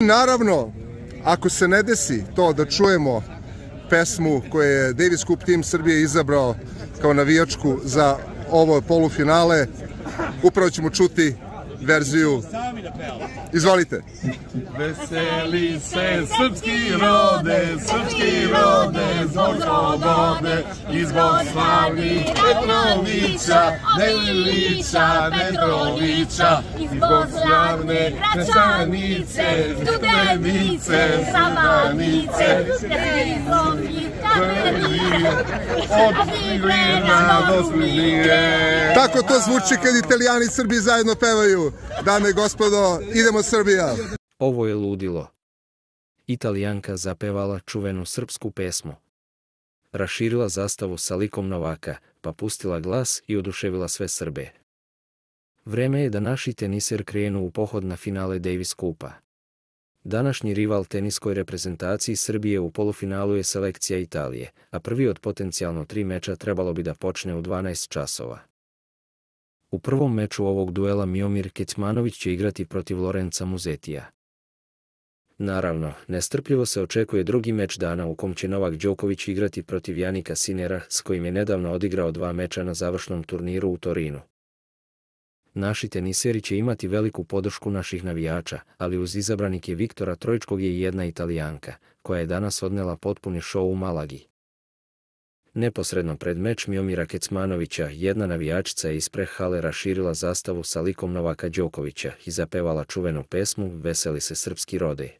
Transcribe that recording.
Naravno, ako se ne desi to da čujemo pesmu koju je Davis Cup tim Srbije izabrao kao navijačku za ovo polufinale, upravo ćemo čuti verziju. Izvolite. Veseli se srpski rode, zbog slobode i zbog slavnih Petrovića, Netrovića, i zbog slavne Gračanice, Studenice, Savanice, od Svilena do Svilije. Tako to zvuči kad Italijani i Srbi zajedno pevaju. Dame i gospodo, idemo Srbija! Ovo je ludilo. Italijanka zapevala čuvenu srpsku pesmu. Raširila zastavu sa likom Novaka, pa pustila glas i oduševila sve Srbe. Vreme je da naši teniser krenu u pohod na finale Davis Cupa. Današnji rival teniskoj reprezentaciji Srbije u polufinalu je selekcija Italije, a prvi od potencijalno 3 meča trebalo bi da počne u 12 časova. U prvom meču ovog duela Miomir Kecmanović će igrati protiv Lorenza Musetija. Naravno, nestrpljivo se očekuje drugi meč dana u kom će Novak Đoković igrati protiv Janika Sinera, s kojim je nedavno odigrao 2 meča na završnom turniru u Torinu. Naši teniseri će imati veliku podršku naših navijača, ali uz izabranike Viktora Trojičkog je i jedna Italijanka, koja je danas odnela potpuni šou u Malagi. Neposredno pred meč Miomira Kecmanovića, jedna navijačica je ispred hale raširila zastavu sa likom Novaka Đokovića i zapevala čuvenu pesmu Veseli se srpski rode.